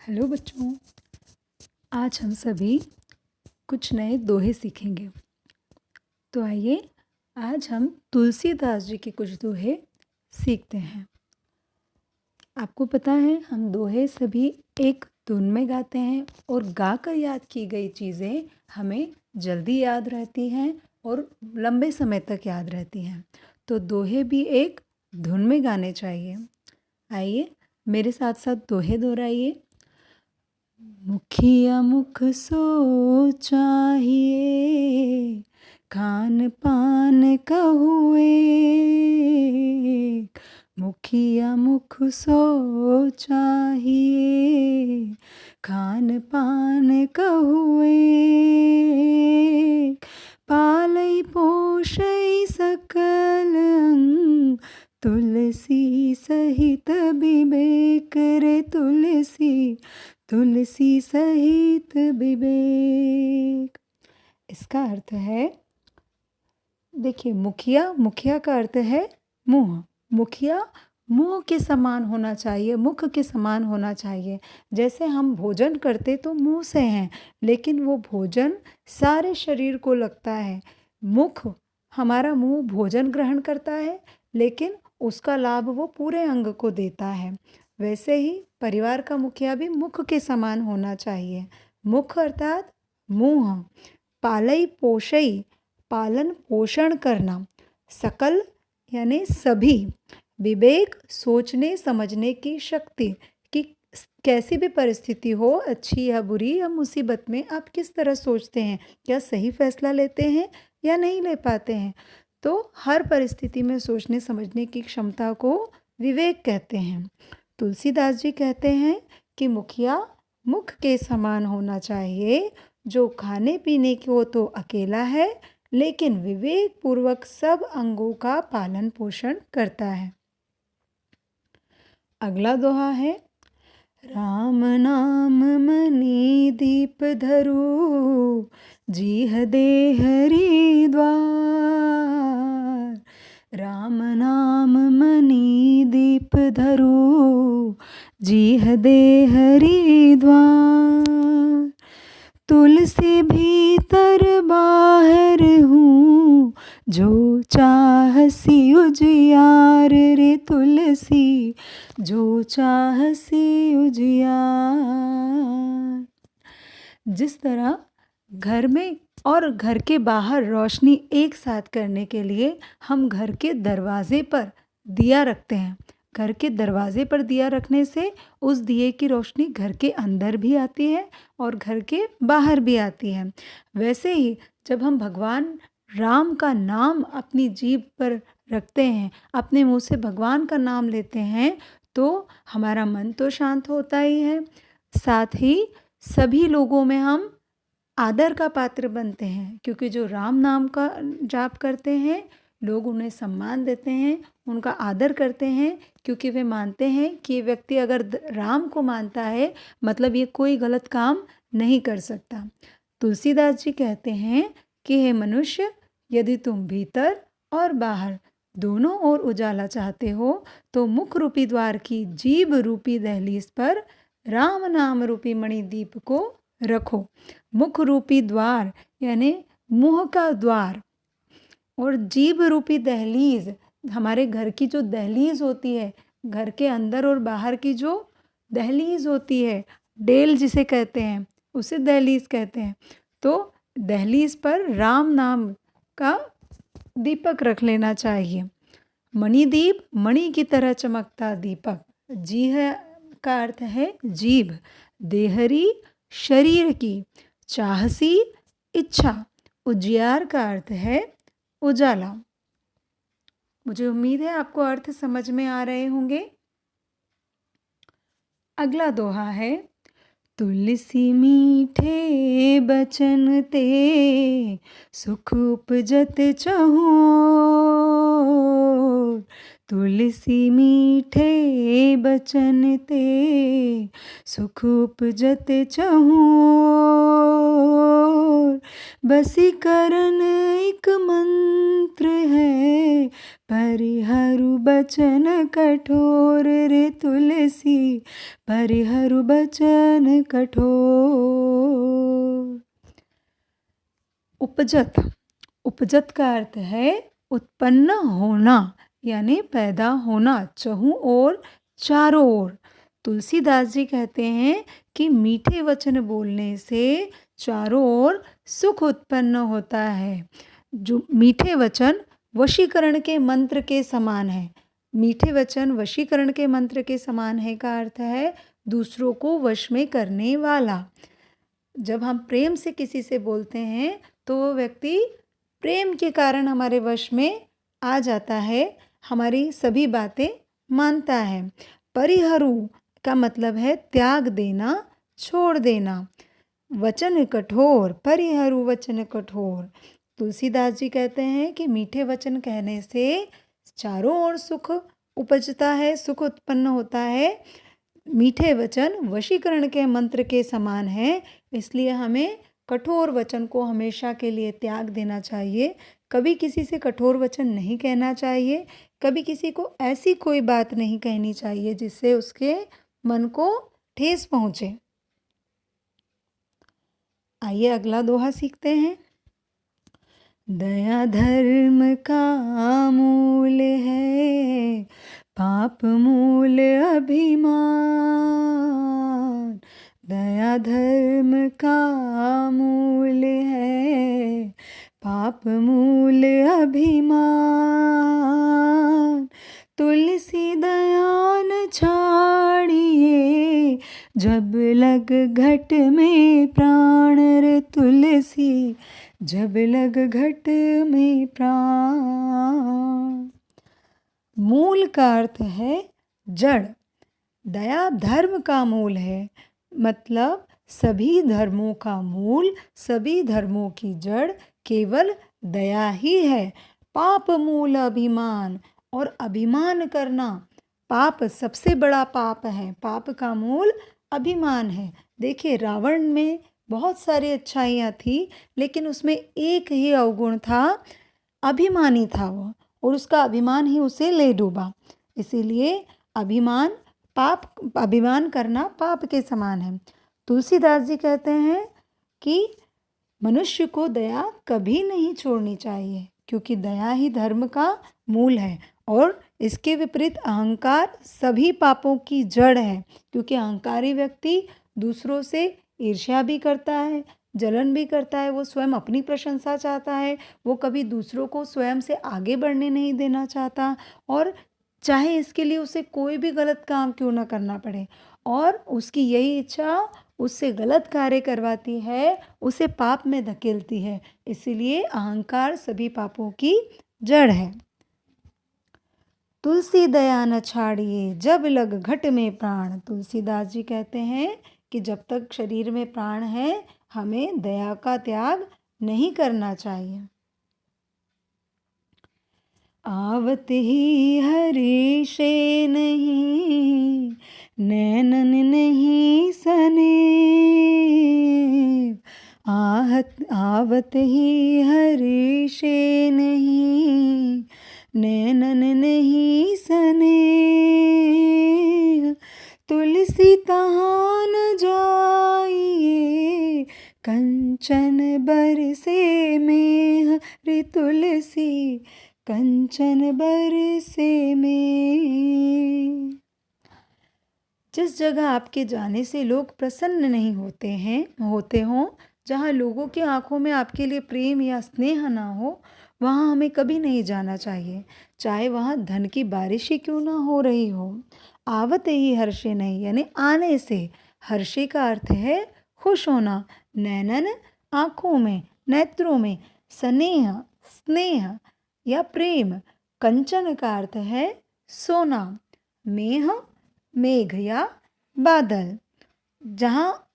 Hello बच्चों, आज हम सभी कुछ नए दोहे सीखेंगे। तो आइए आज हम तुलसीदास जी के कुछ दोहे सीखते हैं। आपको पता है हम दोहे सभी एक धुन में गाते हैं और गाकर याद की गई चीज़ें हमें जल्दी याद रहती हैं और लंबे समय तक याद रहती हैं। तो दोहे भी एक धुन में गाने चाहिए। आइए मेरे साथ साथ दोहे दोहराइए। मुखिया मुख सो चाहिए, खान पान कहुए। मुखिया मुख सो चाहिए, खान पान कहुए। पालई पोषई सकल अंग, तुलसी सहित विवेक रे तुलसी सहित विवेक। इसका अर्थ है, देखिए मुखिया का अर्थ है मुंह। मुखिया मुंह के समान होना चाहिए, मुख के समान होना चाहिए। जैसे हम भोजन करते तो मुंह से हैं, लेकिन वो भोजन सारे शरीर को लगता है। हमारा मुंह भोजन ग्रहण करता है, लेकिन उसका लाभ वो पूरे अंग को देता है। वैसे ही परिवार का मुखिया भी मुख के समान होना चाहिए। मुख अर्थात मुंह। पालई पोषई, पालन पोषण करना। सकल यानी सभी। विवेक सोचने समझने की शक्ति, कि कैसी भी परिस्थिति हो, अच्छी या बुरी या मुसीबत में, आप किस तरह सोचते हैं, क्या सही फैसला लेते हैं या नहीं ले पाते हैं। तो हर परिस्थिति में सोचने समझने की क्षमता को विवेक कहते हैं। तुलसीदास जी कहते हैं कि मुखिया मुख के समान होना चाहिए, जो खाने पीने को तो अकेला है, लेकिन विवेक पूर्वक सब अंगों का पालन पोषण करता है। अगला दोहा है, राम नाम मनि दीप धरु, जीह दे हरिद्वार। राम नाम मनि दीप धरु, जीह दे हरिद्वार। तुलसी भीतर बाहर हूँ, जो चाहसी उजियार रे तुलसी, जो चाहसी उजियार। जिस तरह घर में और घर के बाहर रोशनी एक साथ करने के लिए हम घर के दरवाजे पर दिया रखते हैं। घर के दरवाजे पर दिया रखने से उस दिए की रोशनी घर के अंदर भी आती है और घर के बाहर भी आती है। वैसे ही जब हम भगवान राम का नाम अपनी जीभ पर रखते हैं, अपने मुंह से भगवान का नाम लेते हैं, तो हमारा मन तो शांत होता ही है, साथ ही सभी लोगों में हम आदर का पात्र बनते हैं। क्योंकि जो राम नाम का जाप करते हैं, लोग उन्हें सम्मान देते हैं, उनका आदर करते हैं, क्योंकि वे मानते हैं कि ये व्यक्ति अगर राम को मानता है, मतलब ये कोई गलत काम नहीं कर सकता। तुलसीदास जी कहते हैं कि हे मनुष्य, यदि तुम भीतर और बाहर दोनों ओर उजाला चाहते हो, तो मुख रूपी द्वार की जीभ रूपी दहलीज पर राम नाम रूपी मणिदीप को रखो। मुख रूपी द्वार यानी मुंह का द्वार, और जीभ रूपी दहलीज, हमारे घर की जो दहलीज होती है, घर के अंदर और बाहर की जो दहलीज होती है, डेल जिसे कहते हैं, उसे दहलीज कहते हैं। तो दहलीज पर राम नाम का दीपक रख लेना चाहिए। मणिदीप, मणि की तरह चमकता दीपक। जीह का अर्थ है जीभ। देहरी, शरीर की। चाहसी, इच्छा। उजियार का अर्थ है उजाला। मुझे उम्मीद है आपको अर्थ समझ में आ रहे होंगे। अगला दोहा है, तुलसी मीठे बचन ते, सुख उपजत चहुँ। तुलसी मीठे बचन ते सुख उपजत चहुर। बसीकरण एक मंत्र है परिहरु बचन कठोर रे तुलसी परिहरु बचन कठोर। उपजत, उपजत का अर्थ है उत्पन्न होना यानी पैदा होना, चहुं ओर चारों ओर। तुलसीदास जी कहते हैं कि मीठे वचन बोलने से चारों ओर सुख उत्पन्न होता है। जो मीठे वचन वशीकरण के मंत्र के समान है। मीठे वचन वशीकरण के मंत्र के समान है का अर्थ है दूसरों को वश में करने वाला। जब हम प्रेम से किसी से बोलते हैं तो वो व्यक्ति प्रेम के कारण हमारे वश में आ जाता है, हमारी सभी बातें मानता है। परिहरु का मतलब है त्याग देना, छोड़ देना। वचन कठोर, परिहरु वचन कठोर। तुलसीदास जी कहते हैं कि मीठे वचन कहने से चारों ओर सुख उपजता है, सुख उत्पन्न होता है। मीठे वचन वशीकरण के मंत्र के समान है, इसलिए हमें कठोर वचन को हमेशा के लिए त्याग देना चाहिए। कभी किसी से कठोर वचन नहीं कहना चाहिए, कभी किसी को ऐसी कोई बात नहीं कहनी चाहिए जिससे उसके मन को ठेस पहुँचे। आइए अगला दोहा सीखते हैं। दया धर्म का मूल है, पाप मूल अभिमान। दया धर्म का मूल है, पाप मूल अभिमान। तुलसी दया न छाड़िए, जब लग घट में प्राण रे तुलसी जब लग घट में प्राण। मूल का अर्थ है जड़। दया धर्म का मूल है, मतलब सभी धर्मों का मूल, सभी धर्मों की जड़ केवल दया ही है। पाप मूल अभिमान, और अभिमान करना पाप सबसे बड़ा पाप है। पाप का मूल अभिमान है। देखिए रावण में बहुत सारी अच्छाइयाँ थी, लेकिन उसमें एक ही अवगुण था, अभिमानी था वो, और उसका अभिमान ही उसे ले डूबा। इसीलिए अभिमान करना पाप के समान है। तुलसीदास जी कहते हैं कि मनुष्य को दया कभी नहीं छोड़नी चाहिए, क्योंकि दया ही धर्म का मूल है। और इसके विपरीत अहंकार सभी पापों की जड़ है, क्योंकि अहंकारी व्यक्ति दूसरों से ईर्ष्या भी करता है, जलन भी करता है, वो स्वयं अपनी प्रशंसा चाहता है, वो कभी दूसरों को स्वयं से आगे बढ़ने नहीं देना चाहता, और चाहे इसके लिए उसे कोई भी गलत काम क्यों ना करना पड़े, और उसकी यही इच्छा उससे गलत कार्य करवाती है, उसे पाप में धकेलती है। इसीलिए अहंकार सभी पापों की जड़ है। तुलसी दया न छाड़िए, जब लग घट में प्राण। तुलसीदास जी कहते हैं कि जब तक शरीर में प्राण है, हमें दया का त्याग नहीं करना चाहिए। आवत ही हरि से नहीं, नैनन नहीं सने। आवत ही हरि से नहीं, नैनन नहीं सने। तुलसी तहाँ न जाइए, कंचन बरसे में रे तुलसी कंचन बरसे में। जिस जगह आपके जाने से लोग प्रसन्न नहीं होते हों, जहाँ लोगों की आंखों में आपके लिए प्रेम या स्नेह ना हो, वहाँ हमें कभी नहीं जाना चाहिए, चाहे वहाँ धन की बारिश ही क्यों ना हो रही हो। आवत ही हर्षे नहीं, यानी आने से। हर्षे का अर्थ है खुश होना। नैनन आँखों में, नेत्रों में। स्नेह स्नेह या प्रेम। कंचन का अर्थ है सोना। मेह मेघ या बादल। जहाँ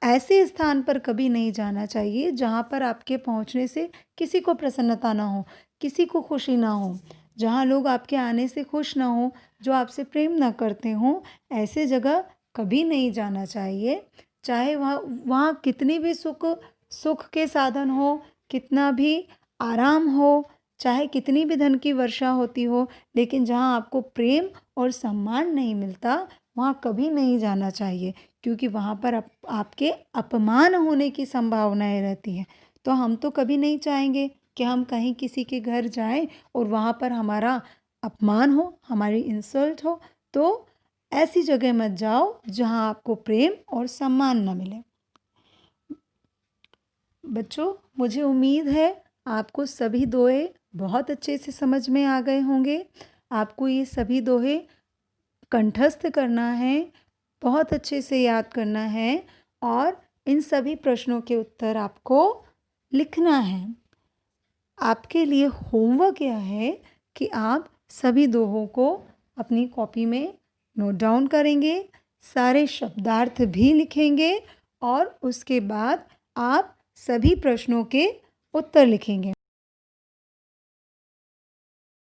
ऐसे स्थान पर कभी नहीं जाना चाहिए जहाँ पर आपके पहुँचने से किसी को प्रसन्नता ना हो, किसी को खुशी ना हो। जहाँ लोग आपके आने से खुश ना हों, जो आपसे प्रेम ना करते हों, ऐसे जगह कभी नहीं जाना चाहिए। चाहे वहाँ वहाँ कितनी भी सुख के साधन हो, कितना भी आराम हो, चाहे कितनी भी धन की वर्षा होती हो, लेकिन जहाँ आपको प्रेम और सम्मान नहीं मिलता, वहाँ कभी नहीं जाना चाहिए, क्योंकि वहाँ पर आपके अपमान होने की संभावनाएँ रहती हैं। तो हम तो कभी नहीं चाहेंगे कि हम कहीं किसी के घर जाएँ और वहाँ पर हमारा अपमान हो, हमारी इंसल्ट हो। तो ऐसी जगह मत जाओ जहाँ आपको प्रेम और सम्मान ना मिले। बच्चों, मुझे उम्मीद है आपको सभी दोहे बहुत अच्छे से समझ में आ गए होंगे। आपको ये सभी दोहे कंठस्थ करना है, बहुत अच्छे से याद करना है और इन सभी प्रश्नों के उत्तर आपको लिखना है। आपके लिए होमवर्क यह है कि आप सभी दोहों को अपनी कॉपी में नोट डाउन करेंगे, सारे शब्दार्थ भी लिखेंगे और उसके बाद आप सभी प्रश्नों के उत्तर लिखेंगे।